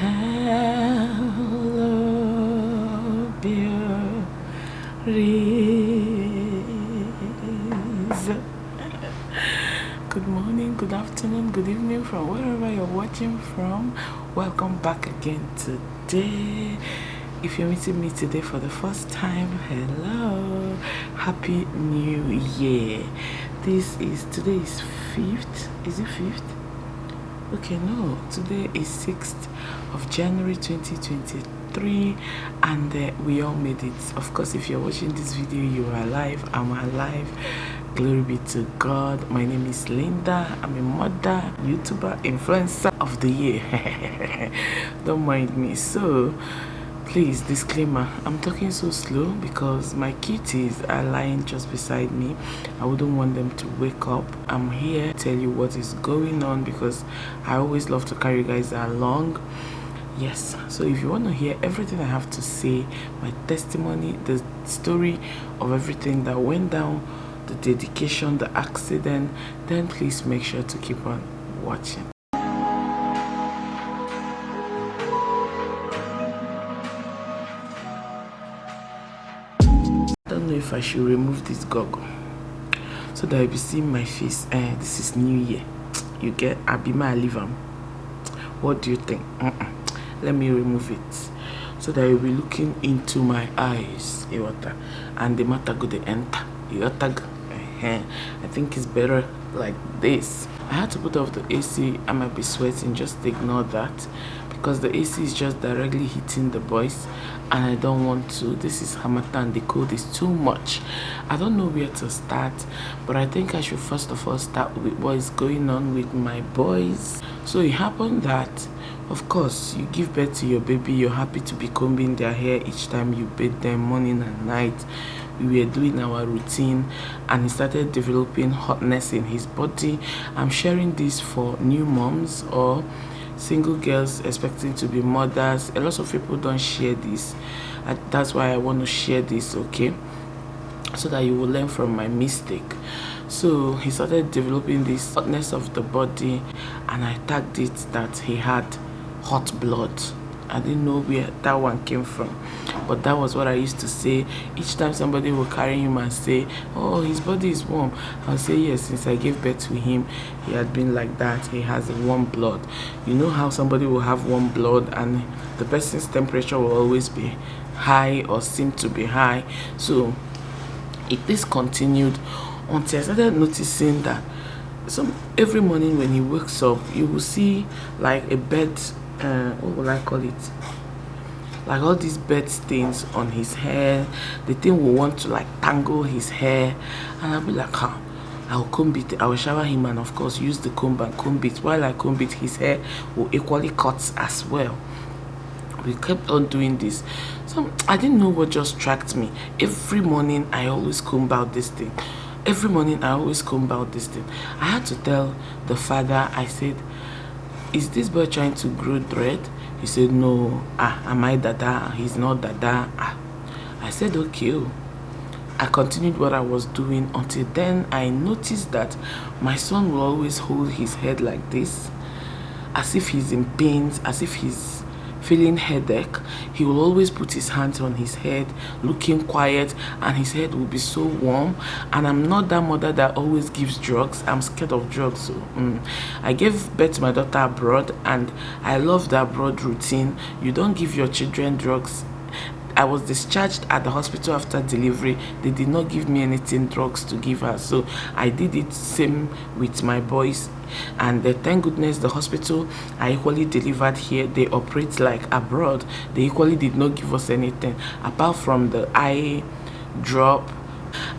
Hello, beauties. Good morning, good afternoon, good evening from wherever you're watching from. Welcome back again today. If you're meeting me today for the first time, hello, happy new year. Today is 5th. Is it 5th? Okay, no, today is 6th of January 2023, and we all made it. Of course, if you're watching this video, you are alive. I'm alive. Glory be to God. My name is Linda. I'm a mother, YouTuber, influencer of the year. Don't mind me. So please, disclaimer, I'm talking so slow because my kitties are lying just beside me. I wouldn't want them to wake up. I'm here to tell you what is going on because I always love to carry you guys along. Yes, so if you want to hear everything I have to say, my testimony, the story of everything that went down, the dedication, the accident, then please make sure to keep on watching. I don't know if I should remove this goggle so that you'll be seeing my face. This is New Year. You get Abima Alivam. What do you think? Let me remove it so that you'll be looking into my eyes. And the matter go to enter. I think it's better like this. I had to put off the AC. I might be sweating, just ignore that because the AC is just directly hitting the boys and I don't want to. This is Hamatan, the cold is too much. I don't know where to start, but I think I should first of all start with what is going on with my boys. So it happened that, of course, you give birth to your baby, you're happy to be combing their hair each time you bathe them morning and night. We were doing our routine and he started developing hotness in his body. I'm sharing this for new moms or single girls expecting to be mothers. A lot of people don't share this. That's why I want to share this, okay, so that you will learn from my mistake. So he started developing this hotness of the body and I tagged it that he had hot blood. I didn't know where that one came from, but that was what I used to say each time somebody will carry him and say, oh, his body is warm. I'll say, yes, since I gave birth to him, he had been like that. He has warm blood. You know how somebody will have warm blood and the person's temperature will always be high or seem to be high. So this continued until I started noticing that every morning when he wakes up, you will see like a bed, what will I call it? Like all these bed stains on his hair. The thing will want to like tangle his hair, and I'll be like, I'll comb it. I will shower him and of course use the comb and comb it. While I comb it, his hair will equally cut as well. We kept on doing this. So I didn't know what just tracked me. Every morning I always comb out this thing. Every morning I always comb out this thing. I had to tell the father, I said, is this boy trying to grow dread? He said, no. Am I dada? He's not dada. I said, okay. I continued what I was doing until then I noticed that my son will always hold his head like this, as if he's in pain, as if he's feeling headache. He will always put his hands on his head, looking quiet, and his head will be so warm. And I'm not that mother that always gives drugs. I'm scared of drugs. So I gave birth to my daughter abroad, and I love the abroad routine. You don't give your children drugs. I was discharged at the hospital after delivery. They did not give me anything drugs to give her, so I did it same with my boys. And thank goodness the hospital I equally delivered here, they operate like abroad. They equally did not give us anything apart from the eye drop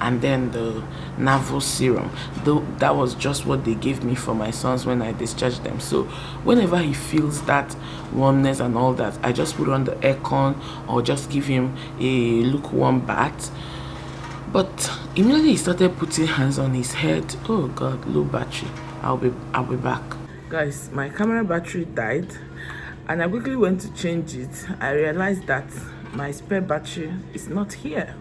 and then the navel serum. Though that was just what they gave me for my sons when I discharged them. So whenever he feels that warmness and all that, I just put on the aircon or just give him a lukewarm bath. But immediately he started putting hands on his head. Oh God, low battery. I'll be back. Guys, my camera battery died and I quickly went to change it. I realized that my spare battery is not here.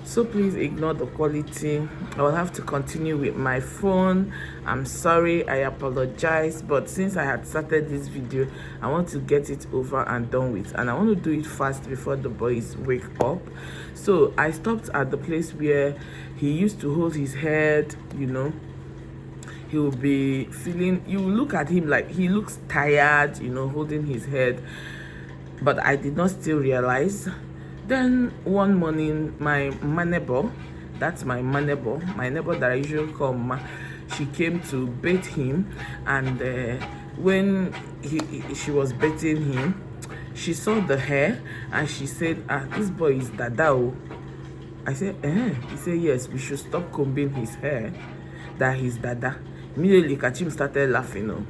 So please ignore the quality. I will have to continue with my phone. I'm sorry, I apologize, but since I had started this video, I want to get it over and done with, and I want to do it fast before the boys wake up. So I stopped at the place where he used to hold his head, you know. He will be feeling, you look at him like he looks tired, you know, holding his head, but I did not still realize. Then one morning, my neighbor, that's my neighbor that I usually call Ma, she came to bait him, and when she was baiting him, she saw the hair and she said, this boy is Dada. I said, He said, yes, we should stop combing his hair, that he's Dada. Immediately Kachim started laughing.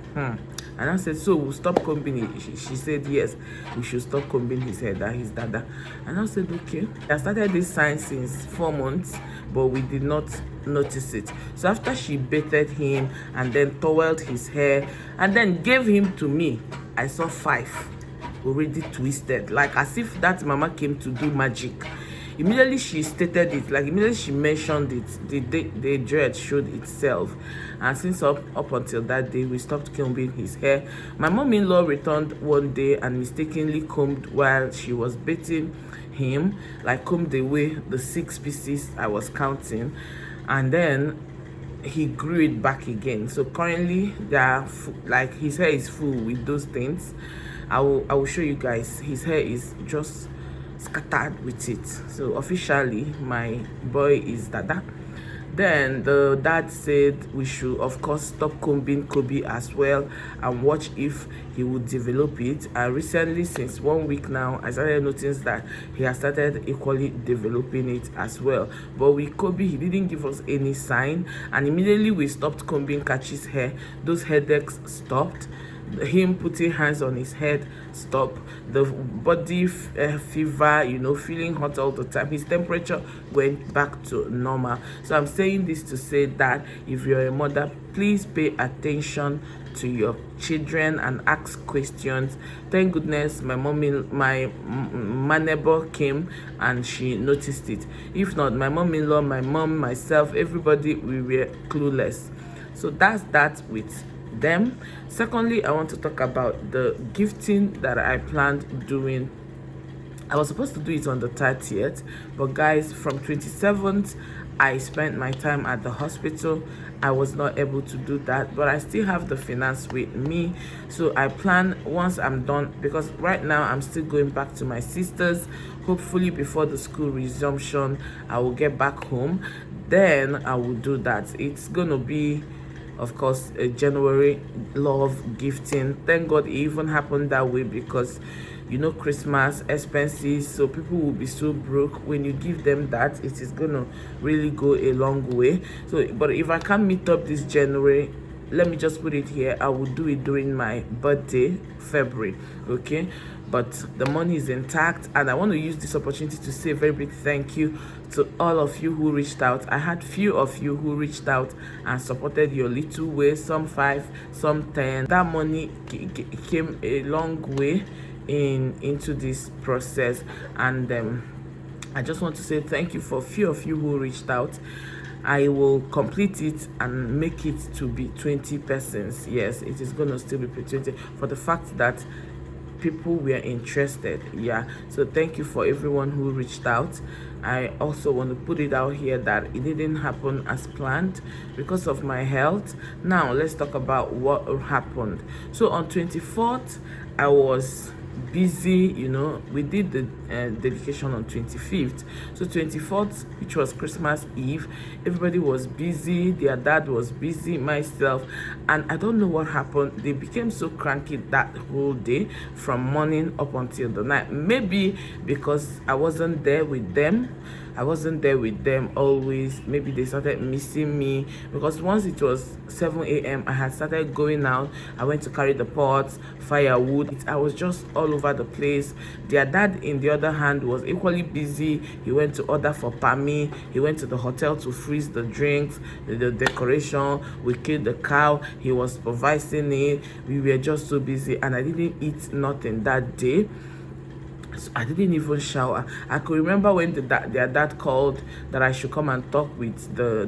And I said, so we'll stop combing it. She said, yes, we should stop combing his hair, that he's Dada. And I said, okay. I started this sign since 4 months, but we did not notice it. So after she baited him and then toweled his hair and then gave him to me, I saw 5 already twisted, like as if that mama came to do magic. Immediately she stated it, like immediately she mentioned it, the dread showed itself. And since up until that day, we stopped combing his hair. My mom-in-law returned one day and mistakenly combed while she was baiting him, like combed away the 6 pieces I was counting, and then he grew it back again. So currently they are like his hair is full with those things. I will show you guys. His hair is just scattered with it. So officially my boy is Dada. Then the dad said we should of course stop combing Kobe as well and watch if he would develop it. And recently, since 1 week now, I started noticing that he has started equally developing it as well. But with Kobe, he didn't give us any sign, and immediately we stopped combing Kachi's hair, those headaches stopped. Him putting hands on his head stop, the body fever, you know, feeling hot all the time, his temperature went back to normal. So I'm saying this to say that if you're a mother, please pay attention to your children and ask questions. Thank goodness my my neighbor came and she noticed it. If not, my mom-in-law, my mom, myself, everybody, we were clueless. So that's that with them. Secondly, I want to talk about the gifting that I planned doing. I was supposed to do it on the 30th, but guys, from 27th I spent my time at the hospital. I was not able to do that, but I still have the finance with me. So I plan once I'm done, because right now I'm still going back to my sister's. Hopefully before the school resumption I will get back home, then I will do that. It's gonna be, of course, a January love gifting. Thank God it even happened that way, because you know Christmas expenses, so people will be so broke. When you give them that, it is gonna really go a long way. So but if I can't meet up this January, let me just put it here, I will do it during my birthday, February, okay? But the money is intact, and I want to use this opportunity to say a very big thank you to all of you who reached out. I had few of you who reached out and supported your little way, some 5, some 10. That money came a long way into this process, and I just want to say thank you for few of you who reached out. I will complete it and make it to be 20 persons. Yes, it is going to still be 20, for the fact that people were interested. Yeah, so thank you for everyone who reached out. I also want to put it out here that it didn't happen as planned because of my health. Now let's talk about what happened. So on 24th I was busy, you know. We did the dedication on 25th, so 24th, which was Christmas Eve, everybody was busy, their dad was busy, myself, and I don't know what happened. They became so cranky that whole day, from morning up until the night. Maybe because I wasn't there with them always. Maybe they started missing me, because once it was 7 a.m. I had started going out. I went to carry the pots, firewood. I was just all over the place. Their dad, in the other hand, was equally busy. He went to order for Pami. He went to the hotel to freeze the drinks, the decoration. We killed the cow. He was supervising it. We were just so busy, and I didn't eat nothing that day. So I didn't even shower. I could remember when their dad called that I should come and talk with the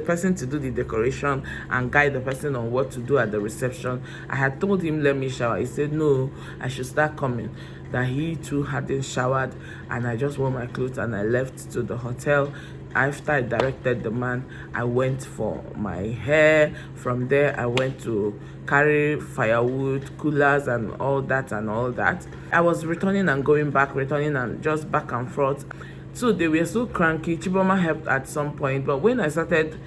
person to do the decoration and guide the person on what to do at the reception. I had told him let me shower. He said no, I should start coming, that he too hadn't showered, and I just wore my clothes and I left to the hotel. After I directed the man, I went for my hair. From there I went to carry firewood, coolers and all that. I was returning and going back, returning and just back and forth. So they were so cranky. Chiboma helped at some point, but when I started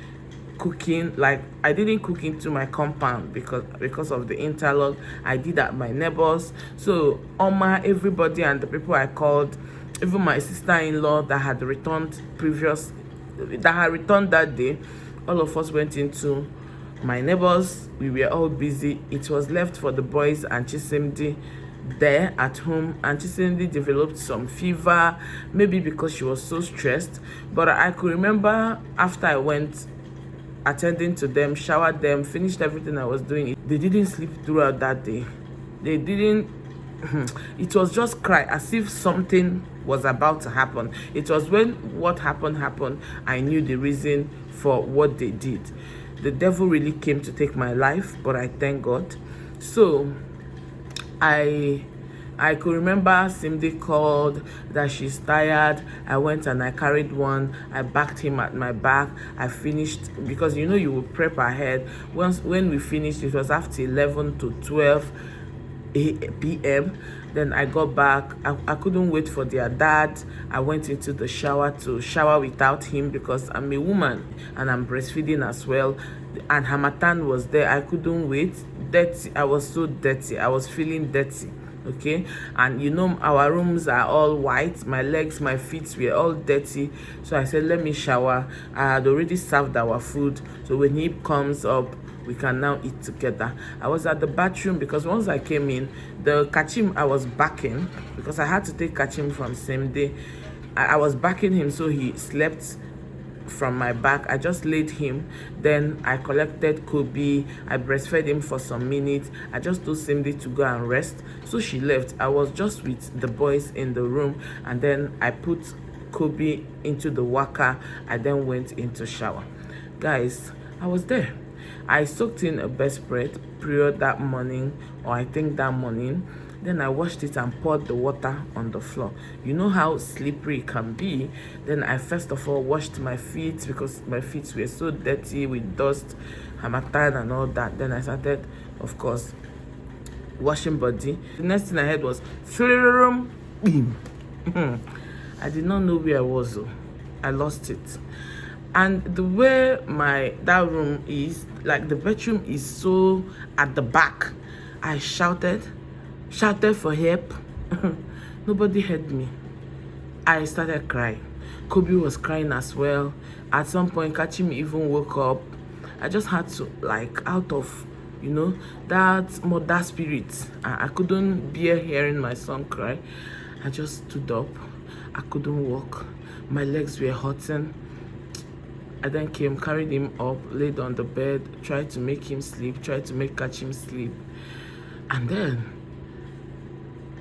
cooking, like I didn't cook into my compound because of the interlock. I did at my neighbors. So Oma, everybody and the people I called, even my sister-in-law that had returned that day, all of us went into my neighbors. We were all busy. It was left for the boys and Chisimdi there at home, and Chisimdi developed some fever, maybe because she was so stressed. But I could remember after I went attending to them, showered them, finished everything I was doing, they didn't sleep throughout that day. They didn't it was just cry as if something was about to happen. It was when what happened I knew the reason for what they did. The devil really came to take my life, but I thank God. So I could remember Simdi called that she's tired. I went and I carried one. I backed him at my back. I finished, because you know you will prep ahead. When we finished, it was after 11 to 12 p.m. Then I got back. I couldn't wait for their dad. I went into the shower to shower without him because I'm a woman and I'm breastfeeding as well. And Hamatan was there. I couldn't wait. Dirty. I was so dirty. I was feeling dirty. Okay, and you know our rooms are all white. My legs, my feet were all dirty. So I said, let me shower. I had already served our food, so when he comes up, we can now eat together. I was at the bathroom because once I came in, the Kachim I was backing, because I had to take Kachim from same day. I was backing him so he slept from my back. I just laid him. Then I collected Kobe. I breastfed him for some minutes. I just told Cindy to go and rest. So she left. I was just with the boys in the room, and then I put Kobe into the waka. I then went into shower. Guys, I was there. I soaked in a bedspread period that morning, or I think that morning. Then I washed it and poured the water on the floor. You know how slippery it can be. Then I first of all washed my feet because my feet were so dirty with dust, harmattan and all that. Then I started, of course, washing body. The next thing I heard was beam. I did not know where I was though. I lost it. And the way that room is, like the bedroom is so at the back. I shouted for help. Nobody heard me. I started crying. Kobe was crying as well. At some point, Kachim even woke up. I just had to, like, out of, that mother spirit. I couldn't bear hearing my son cry. I just stood up. I couldn't walk. My legs were hurting. I then came, carried him up, laid on the bed, tried to make him sleep, tried to make Kachim sleep. And then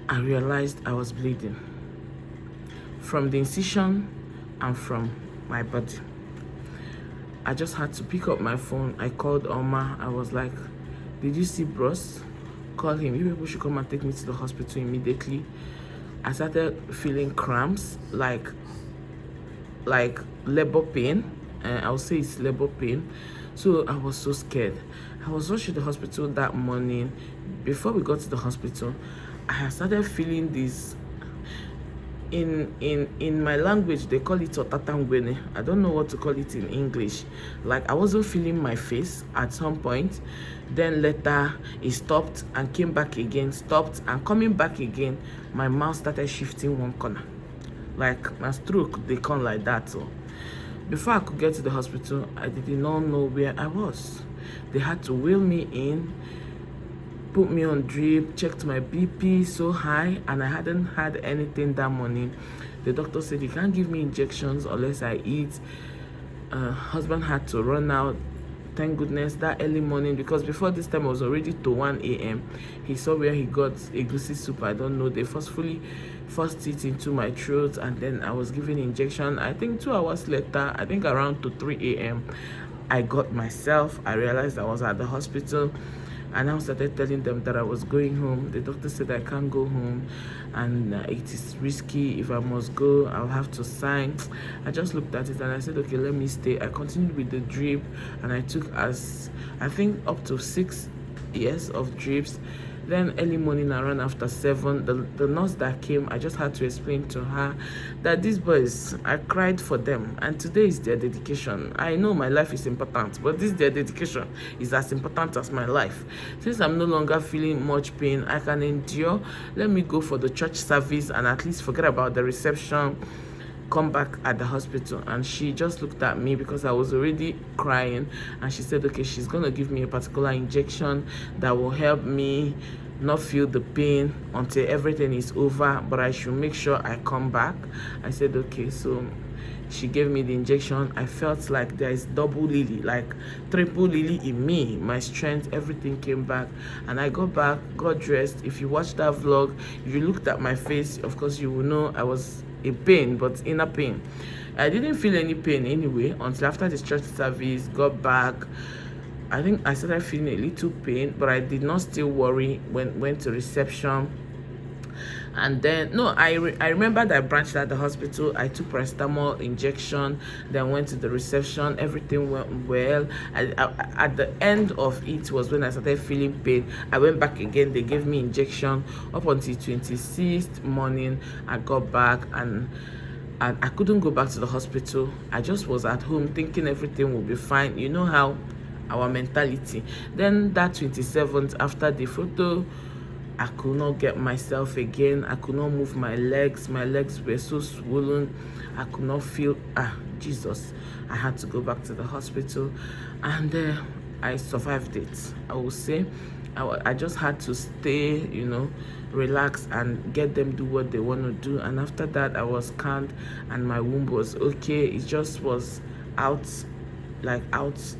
I realized I was bleeding from the incision and from my body. I just had to pick up my phone. I called Oma. I was like, did you see Bros? Call him. You people should come and take me to the hospital immediately. I started feeling cramps, like labor pain. I'll say it's labor pain. So I was so scared. I was rushed to the hospital that morning. Before we got to the hospital, I started feeling this. In my language, they call it otatangwene. I don't know what to call it in English. Like, I wasn't feeling my face at some point. Then later, it stopped and came back again, stopped and coming back again. My mouth started shifting one corner. Like, my stroke, they come like that. So before I could get to the hospital, I did not know where I was. They had to wheel me in, put me on drip, checked my BP so high, and I hadn't had anything that morning. The doctor said he can't give me injections unless I eat. Husband had to run out thank goodness that early morning, because before this time I was already to 1 a.m. He saw where he got egusi soup. I don't know, they forcefully forced it into my throat, and then I was given injection. I think 2 hours later, I think around to 3 a.m. I got myself. I realized I was at the hospital, and I started telling them that I was going home. The doctor said I can't go home, and it is risky. If I must go, I'll have to sign. I just looked at it and I said, okay, let me stay. I continued with the drip, and I took, as I think, up to 6 years of drips. Then early morning around after 7, the nurse that came, I just had to explain to her that these boys, I cried for them, and today is their dedication. I know my life is important, but their dedication is as important as my life. Since I'm no longer feeling much pain, I can endure. Let me go for the church service and at least forget about the reception, come back at the hospital. And she just looked at me because I was already crying, and she said, okay, she's gonna give me a particular injection that will help me not feel the pain until everything is over, but I should make sure I come back. I said, okay. So she gave me the injection. I felt like there is double Lily, like triple Lily in me. My strength, everything came back, and I got back, got dressed. If you watched that vlog, if you looked at my face, of course you will know I was in pain, but inner pain. I didn't feel any pain anyway until after the church service. Got back, I think I started feeling a little pain, but I did not still worry. Went to reception, and then I remember that I branched at the hospital. I took paracetamol injection, then went to the reception. Everything went well. At the end of it was when I started feeling pain. I went back again. They gave me injection up until 26th morning. I got back, and I couldn't go back to the hospital. I just was at home thinking everything would be fine. You know how our mentality. Then that 27th, after the photo, I could not get myself again. I could not move my legs. My legs were so swollen. I could not feel, Jesus. I had to go back to the hospital, and I survived it, I will say. I just had to stay, relax and get them do what they want to do. And after that, I was calmed, and my womb was okay. It just was out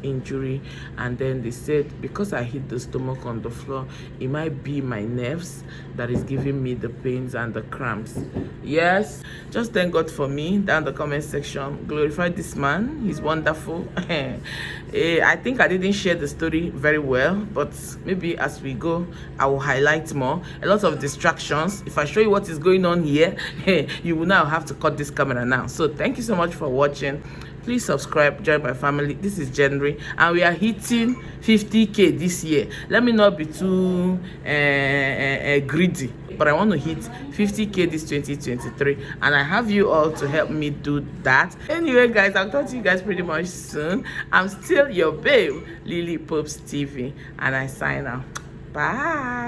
injury. And then they said, because I hit the stomach on the floor, it might be my nerves that is giving me the pains and the cramps. Yes, just thank God for me. Down the comment section, glorify this man. He's wonderful. I think I didn't share the story very well, but maybe as we go, I will highlight more. A lot of distractions. If I show you what is going on here, you will now have to cut this camera now. So thank you so much for watching. Please subscribe, join my family. This is January, and we are hitting 50K this year. Let me not be too greedy, but I want to hit 50K this 2023, and I have you all to help me do that. Anyway, guys, I'll talk to you guys pretty much soon. I'm still your babe, Lily Popes TV, and I sign out. Bye.